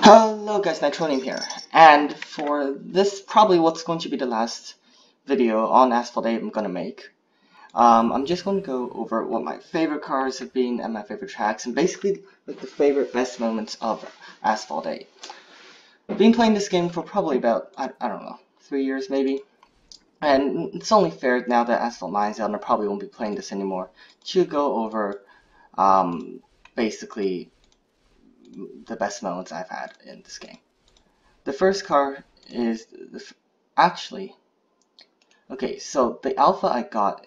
Hello guys, Nitronium here, and for this probably what's going to be the last video on Asphalt 8 I'm gonna make. I'm just going to go over what my favorite cars have been and my favorite tracks, and basically like the favorite best moments of Asphalt 8. I've been playing this game for probably about, I don't know, 3 years maybe, and it's only fair now that Asphalt 9 is out and I probably won't be playing this anymore to go over basically the best moments I've had in this game. The first car is actually okay. So the alpha I got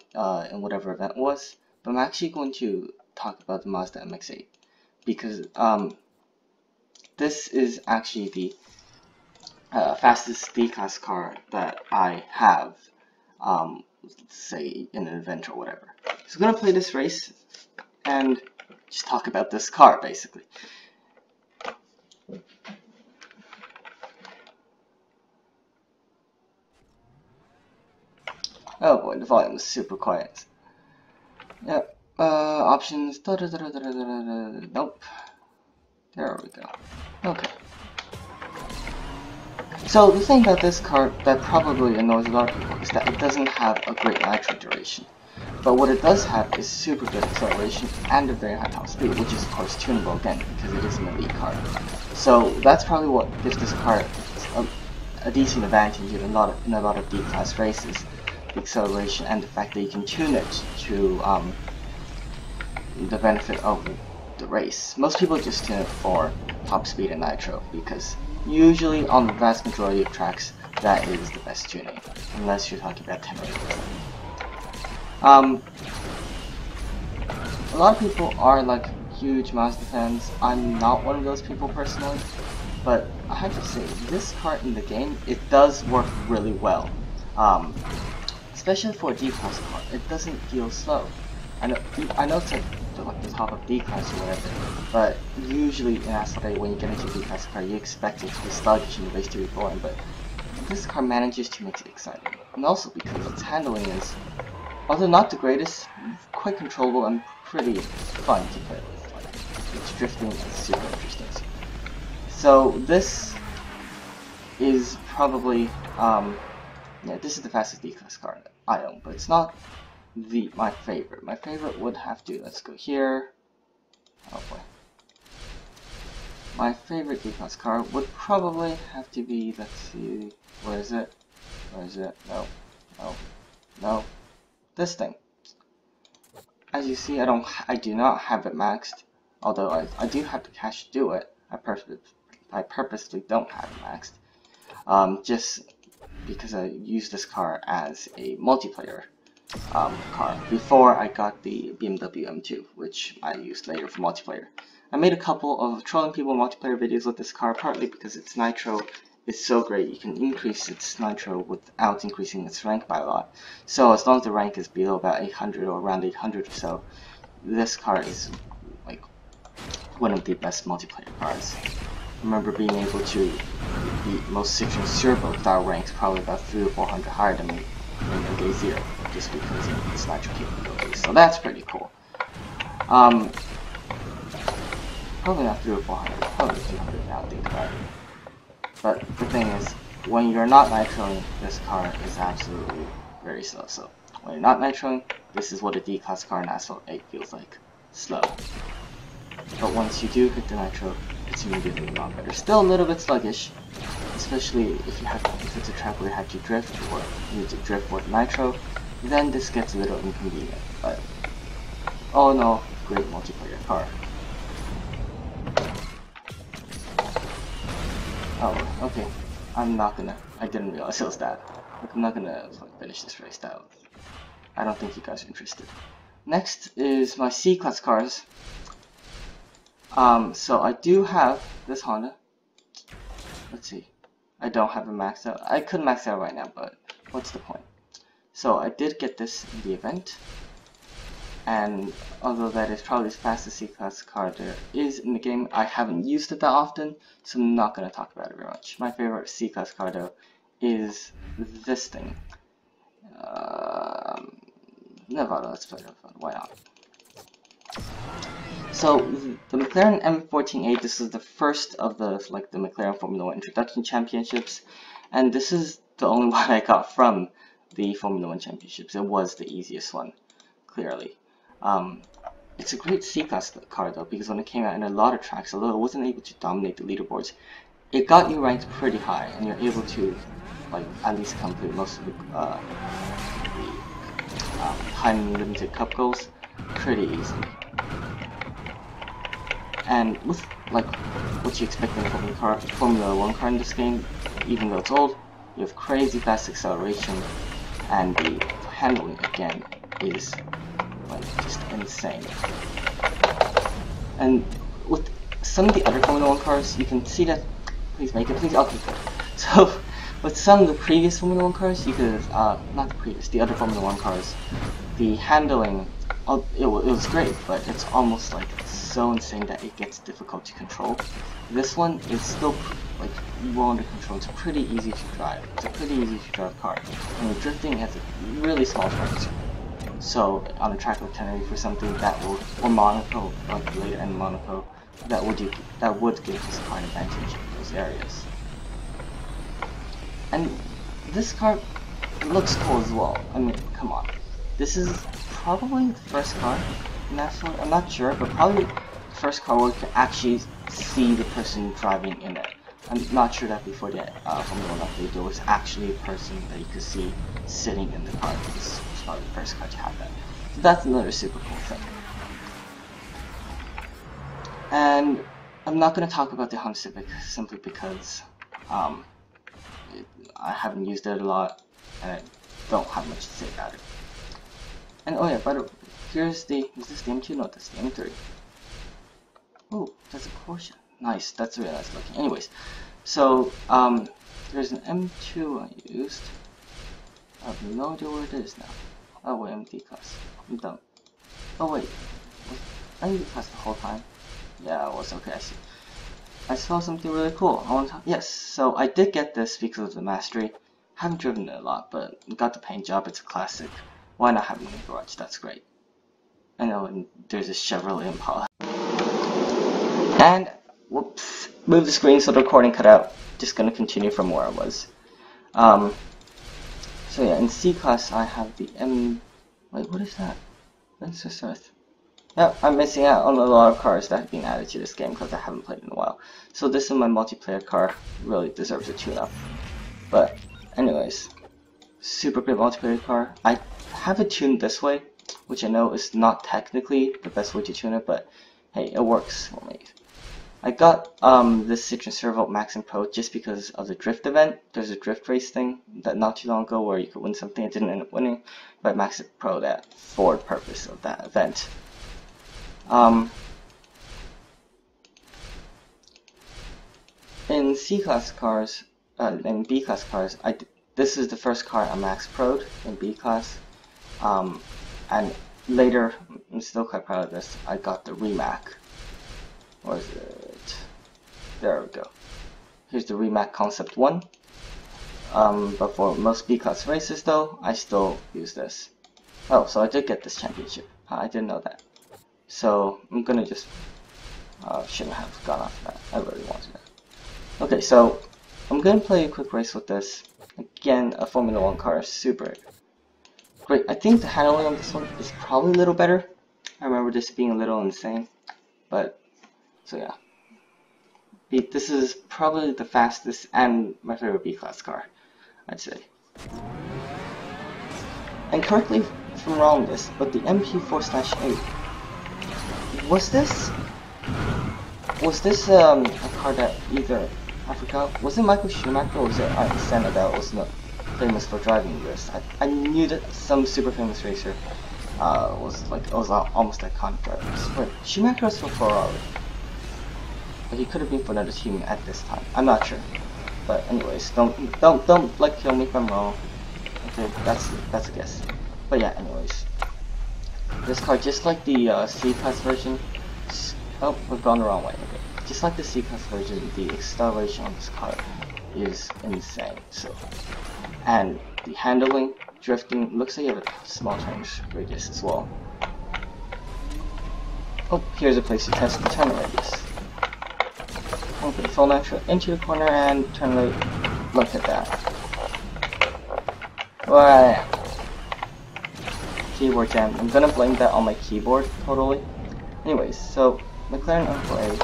in whatever event was, but I'm actually going to talk about the Mazda MX-8 because this is actually the fastest D-class car that I have. Let's say in an event or whatever. So I'm gonna play this race and just talk about this car basically. Oh boy, the volume is super quiet. Yep. Options. Nope. There we go. Okay. So the thing about this car that probably annoys a lot of people is that it doesn't have a great nitro duration. But what it does have is super good acceleration and a very high top speed, which is of course tunable again because it is an elite car. So that's probably what gives this car a decent advantage in a lot of D-class races. The acceleration and the fact that you can tune it to the benefit of the race. Most people just tune it for top speed and nitro because usually on the vast majority of tracks that is the best tuning, unless you're talking about 10 or 8%. A lot of people are like huge Mazda fans. I'm not one of those people personally, but I have to say this car in the game, it does work really well. Especially for a D-class car, it doesn't feel slow. I know it's like the top of D-class or whatever, but usually in Asphalt 8 when you get into a D-class car, you expect it to be sluggish and the race to be boring, but this car manages to make it exciting. And also because its handling is, although not the greatest, quite controllable and pretty fun to play with. Like, its drifting is super interesting. So this is probably yeah, this is the fastest D-class car that I own, but it's not my favorite. My favorite would have to, let's go here. Oh boy. My favorite D-class car would probably have to be, let's see, where is it? Where is it? No. No. No. This thing. As you see, I do not have it maxed, although I do have the cash to do it. I purposely don't have it maxed. Just because I used this car as a multiplayer car before I got the BMW M2, which I used later for multiplayer. I made a couple of trolling people multiplayer videos with this car, partly because its nitro is so great. You can increase its nitro without increasing its rank by a lot. So as long as the rank is below about 800 or around 800 or so, this car is like one of the best multiplayer cars. I remember being able to beat most Citroen Turbo style ranks probably about 300 or 400 higher than me in day 0, just because of its nitro capabilities. So that's pretty cool. Probably not 300 or 400, probably 200 now think about it. But the thing is, when you're not nitroing, this car is absolutely very slow. So when you're not nitroing, this is what a D-class car in Asphalt 8 feels like. Slow. But once you do hit the nitro, it's immediately a lot better. Still a little bit sluggish, especially if it's a track where you have to drift or you need to drift with nitro, then this gets a little inconvenient. But all in all, great multiplayer car. Oh, okay. I didn't realize it was that. Look, I'm not gonna finish this race out. I don't think you guys are interested. Next is my C-class cars. So I do have this Honda. Let's see. I don't have it maxed out. I could max out right now, but what's the point? So I did get this in the event. And although that is probably the fastest C-class car there is in the game, I haven't used it that often, so I'm not going to talk about it very much. My favorite C-class car though is this thing. Nevada, let's play Nevada, why not? So the McLaren M14A, this is the first of the the McLaren Formula 1 Introduction Championships, and this is the only one I got from the Formula 1 Championships. It was the easiest one, clearly. It's a great C-Class car though, because when it came out in a lot of tracks, although it wasn't able to dominate the leaderboards, it got you ranked pretty high, and you're able to at least complete most of the time limited cup goals pretty easily. And with what you expect in a Formula 1 car in this game, even though it's old, you have crazy fast acceleration, and the handling again is just insane. And with some of the other Formula 1 cars, you can see that. Please make it, please. Okay, good. So with some of the previous Formula 1 cars, you could the other Formula 1 cars, the handling, it was great, but it's almost so insane that it gets difficult to control. This one is still well under control. It's pretty easy to drive. It's a pretty easy to drive car. And the drifting has a really small turns. So on a track like Tenerife for something that will, or Monaco, later in Monaco, that would give this car an advantage in those areas. And this car looks cool as well. I mean, come on. This is probably the first car in Asphalt. I'm not sure, but probably the first car where you can actually see the person driving in it. I'm not sure that before the Formula 1 update there was actually a person that you could see sitting in the car. This was probably the first car to have that. So that's another super cool thing. And I'm not going to talk about the Honda Civic simply because I haven't used it a lot and I don't have much to say about it. And oh yeah, by the way, is this the M2? No, that's the M3. Oh, that's a Porsche. Nice, that's really nice looking. Anyways, so there's an M2 I used. I have no idea where it is now. Oh wait, I'm D-Class. I'm dumb. Oh wait, was I D-Class the whole time? Yeah, I was. Okay, I see. I saw something really cool. Yes, so I did get this because of the Mastery. Haven't driven it a lot, but got the paint job. It's a classic. Why not have it in the garage? That's great. I know, and there's a Chevrolet Impala. And whoops, move the screen so the recording cut out. Just gonna continue from where I was. So yeah, in C-Class I have the wait, what is that? Princess Earth. Yep, I'm missing out on a lot of cars that have been added to this game because I haven't played in a while. So this is my multiplayer car. Really deserves a tune-up. But anyways, super great multiplayer car. I have it tuned this way, which I know is not technically the best way to tune it, but hey, it works for me. I got this Citroen Servo Max and Pro just because of the drift event. There's a drift race thing that not too long ago where you could win something. I didn't end up winning, but I maxed Pro that for the purpose of that event. In C-Class cars, in B-Class cars, this is the first car I max pro'd in B-Class, and later, I'm still quite proud of this, I got the Remac. Where is it? There we go. Here's the Remac Concept 1. But for most B-Class races though, I still use this. Oh, so I did get this championship. I didn't know that. So I'm gonna just shouldn't have gone off that. I really wanted that. Okay, so I'm gonna play a quick race with this. Again, a Formula 1 car, super great. I think the handling on this one is probably a little better. I remember this being a little insane, but so yeah. This is probably the fastest and my favorite B-Class car, I'd say. And correct me if I'm wrong with this, but the MP4/8, was this a car that either, I forgot, was it Michael Schumacher or was it Ayrton Senna that was not famous for driving this? I knew that some super famous racer was almost iconic drivers. But Schumacher was for Ferrari. But he could have been for another team at this time. I'm not sure. But anyways, don't kill me if I'm wrong. Okay, that's a guess. But yeah, anyways. This car, just like the C-Class version, oh, we've gone the wrong way. Okay. Just like the C-Class version, the acceleration on this car is insane. So, and the handling, drifting, looks like you have a small turn radius as well. Oh, here's a place to test the turn radius. Okay, full nitro into the corner and turn right. Look at that. Wow. Keyboard jam. I'm gonna blame that on my keyboard, totally. Anyways, so McLaren M4A,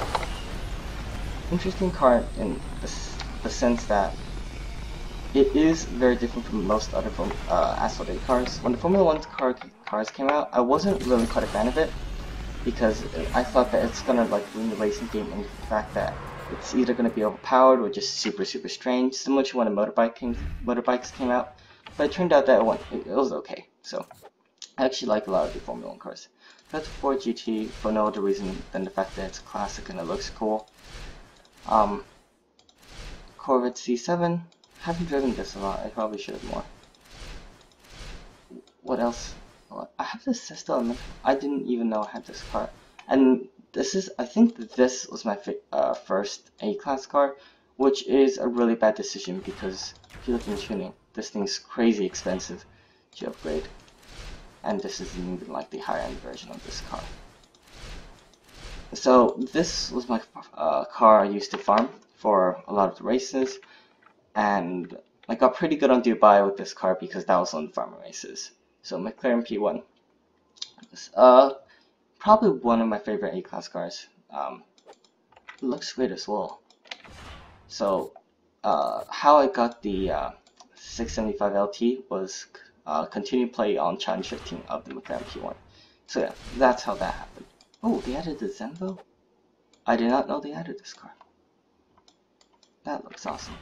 interesting car in the sense that it is very different from most other Asphalt 8 cars. When the Formula 1 cars came out, I wasn't really quite a fan of it because I thought that it's gonna like ruin the racing game in the fact that it's either gonna be overpowered or just super strange, similar to when the motorbikes came out. But it turned out that it was okay. So I actually like a lot of the Formula 1 cars. Got the Ford GT for no other reason than the fact that it's classic and it looks cool. Corvette C7. Haven't driven this a lot. I probably should more. What else? I have this Asphalt. I didn't even know I had this car. And this is, I think this was my first A-Class car, which is a really bad decision because if you look in tuning, this thing's crazy expensive to upgrade. And this isn't even like the higher-end version of this car. So this was my car I used to farm for a lot of the races, and I got pretty good on Dubai with this car because that was on the farming races. So McLaren P1, probably one of my favorite A-Class cars. It looks great as well. So how I got the 675 LT was continued play on Challenge 15 of the McLaren P1. So yeah, that's how that happened. Oh, they added the Zenvo? I did not know they added this car. That looks awesome.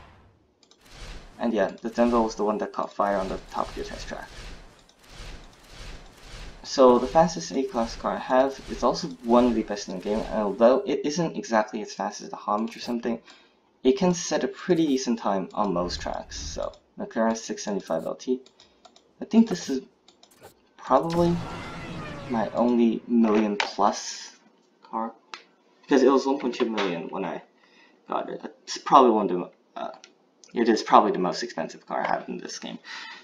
And yeah, the Zenvo was the one that caught fire on the Top Gear test track. So the fastest A-Class car I have is also one of the best in the game, and although it isn't exactly as fast as the Homage or something, it can set a pretty decent time on most tracks. So McLaren 675 LT. I think this is probably my only million plus car, because it was 1.2 million when I got it. It's probably one of the it is probably the most expensive car I have in this game,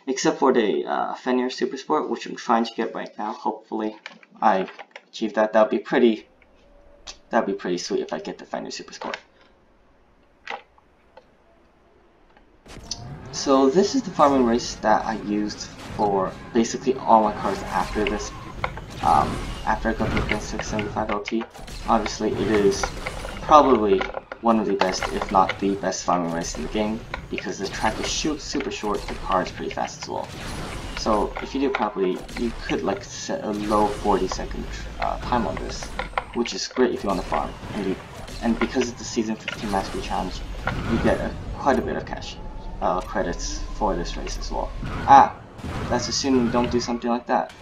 except for the Fenrir Super Sport, which I'm trying to get right now. Hopefully I achieve that. That'd be pretty sweet if I get the Fenrir Super Sport. So this is the farming race that I used for basically all my cars after this. After I got the 675 LT, obviously it is probably one of the best, if not the best farming race in the game, because the track is super short, the car is pretty fast as well. So if you do it properly, you could like set a low 40-second time on this, which is great if you want to farm. And because it's the Season 15 Mastery Challenge, you get quite a bit of cash credits for this race as well. That's assuming you don't do something like that.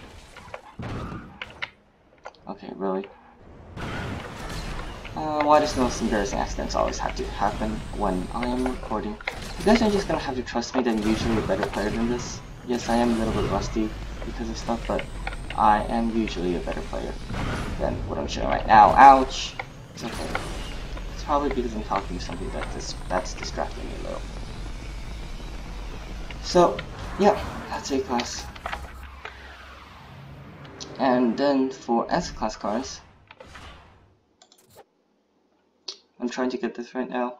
Okay, really? Why does the most embarrassing accidents always have to happen when I am recording? You guys are just gonna have to trust me that I'm usually a better player than this. Yes, I am a little bit rusty because of stuff, but I am usually a better player than what I'm showing right now. Ouch! It's okay. It's probably because I'm talking to somebody that's distracting me a little. So, yeah, that's A-Class. And then for S-Class cars, I'm trying to get this right now.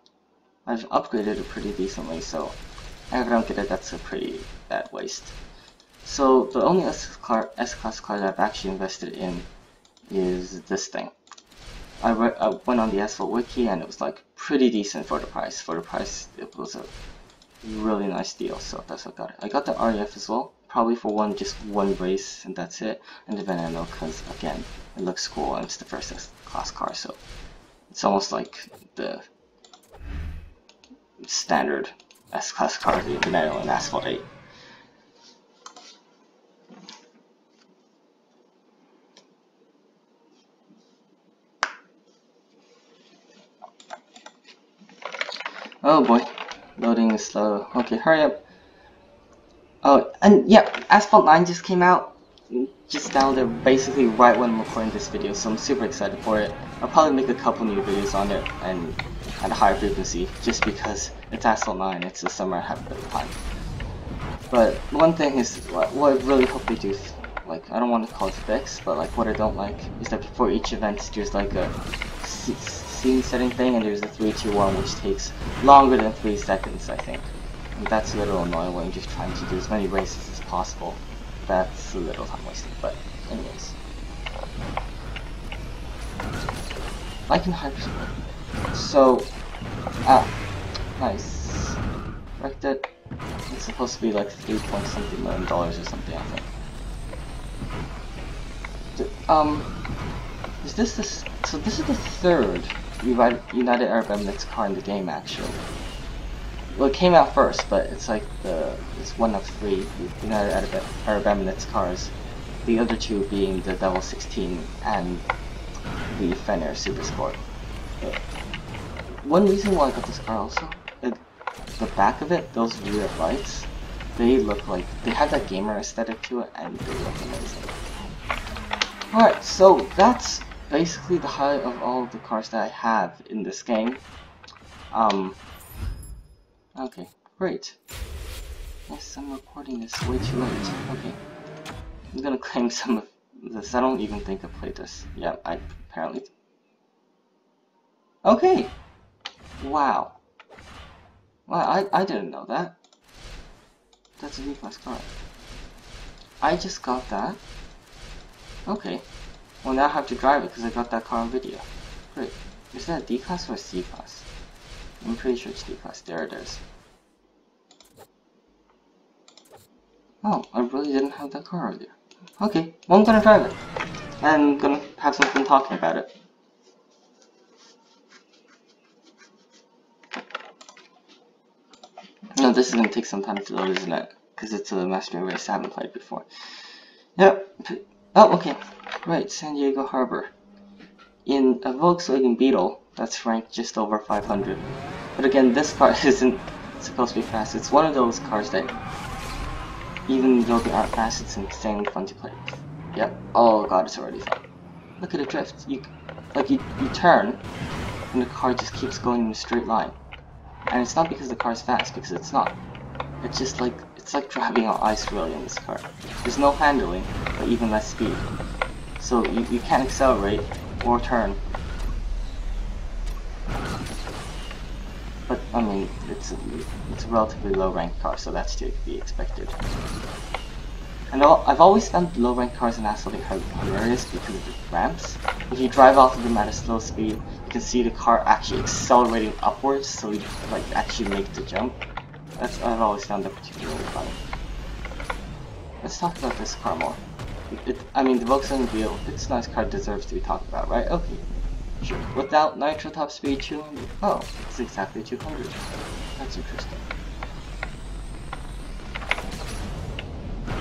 I've upgraded it pretty decently, so if I don't get it, that's a pretty bad waste. So the only S-Class car that I've actually invested in is this thing. I went on the Asphalt wiki and it was like pretty decent for the price. For the price, it was a really nice deal, so that's what I got it. I got the REF as well, probably for just one race, and that's it. And the Veneno, because again, it looks cool and it's the first S-Class car, so it's almost like the standard S-Class car, the Veneno and Asphalt 8. Oh boy, loading is slow. Okay, hurry up. Oh, and yeah, Asphalt 9 just came out just now. They're basically right when I'm recording this video, so I'm super excited for it. I'll probably make a couple new videos on it and at a higher frequency, just because it's Asphalt 9, it's the summer, I have a bit of time. But one thing is, what I really hope they do like, I don't want to call it fix, but like what I don't like is that before each event there's like a scene setting thing, and there's the 3, 2, 1, which takes longer than 3 seconds, I think. And that's a little annoying when you're just trying to do as many races as possible. That's a little time wasted, but anyways. Like in Hyperspeed. So, nice. Wrecked it. It's supposed to be like $3.something million or something, I think. Is this the... So this is the third United Arab Emirates car in the game, actually. Well, it came out first, but it's like it's one of 3 United Arab Emirates cars. The other 2 being the Devil 16 and the Fenner Super Sport. One reason why I got this car also, the back of it, those rear lights, they look like, they have that gamer aesthetic to it, and they look amazing. Alright, so that's basically the highlight of all of the cars that I have in this game. Okay, great. Yes, I'm recording this way too late. Okay. I'm gonna claim some of this. I don't even think I played this. Yeah, I apparently... Okay! Wow. Wow, I didn't know that. That's a V-Class car. I just got that. Okay. Well, now I have to drive it because I got that car on video. Great. Is that a D-Class or a C-Class? I'm pretty sure it's D-Class. There it is. Oh, I really didn't have that car earlier. Okay, well I'm gonna drive it. And I'm gonna have some fun talking about it. No, this is gonna take some time to load, isn't it? Because it's a master race I haven't played before. Yep. Oh, okay. Right, San Diego Harbor. In a Volkswagen Beetle, that's ranked just over 500. But again, this car isn't supposed to be fast. It's one of those cars that, even though they aren't fast, it's insanely fun to play with. Yep. Oh god, it's already fun. Look at it drift. You turn, and the car just keeps going in a straight line. And it's not because the car's fast, because it's not. It's just like, it's like driving on ice really in this car. There's no handling, but even less speed. So you can't accelerate or turn. But I mean, it's a relatively low ranked car, so that's to be expected. And I've always found low ranked cars in Asphalt hilarious because of the ramps. If you drive off of them at a slow speed, you can see the car actually accelerating upwards, so you like actually make the jump. I've always found that particularly funny. Let's talk about this car more. I mean, the Volkswagen Beetle, it's a nice car, deserves to be talked about, right? Okay, sure. Without nitro top speed 200. Oh, it's exactly 200. That's interesting.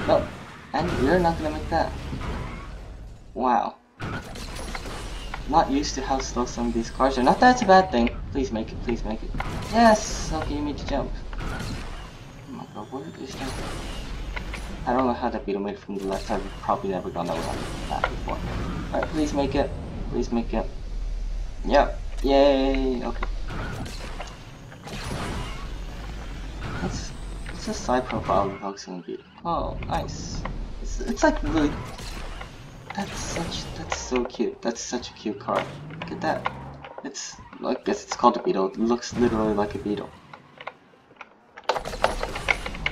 No, and you're not gonna make that. Wow. Not used to how slow some of these cars are. Not that it's a bad thing. Please make it, please make it. Yes! Okay, you need to jump. Oh my god, where is that? I don't know how that Beetle made it from the left. I've probably never gone that way on that before. Alright, please make it. Please make it. Yep. Yay! Okay. It's a side profile of the Volkswagen Beetle. Oh, nice. It's like really... That's so cute. That's such a cute car. Look at that. I guess it's called a Beetle. It looks literally like a Beetle.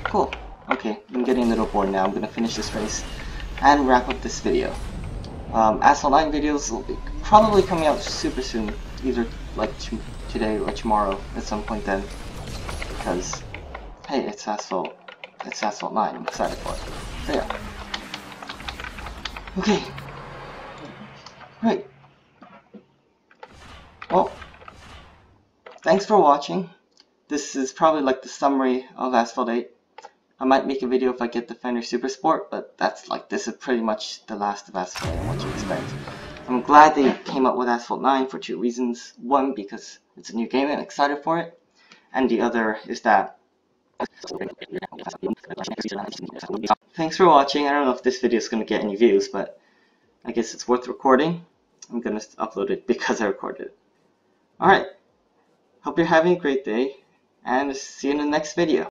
Cool. Okay, I'm getting a little bored now. I'm gonna finish this race and wrap up this video. Asphalt 9 videos will be probably coming out super soon, either like today or tomorrow at some point then. Because, hey, it's Asphalt 9. I'm excited for it. So yeah. Okay. Great. Well, thanks for watching. This is probably like the summary of Asphalt 8. I might make a video if I get the Fender Super Sport, but this is pretty much the last of Asphalt 8 and what you expect. I'm glad they came up with Asphalt 9 for 2 reasons. One, because it's a new game and I'm excited for it. And the other is that... Thanks for watching. I don't know if this video is going to get any views, but I guess it's worth recording. I'm going to upload it because I recorded it. Alright. Hope you're having a great day, and see you in the next video.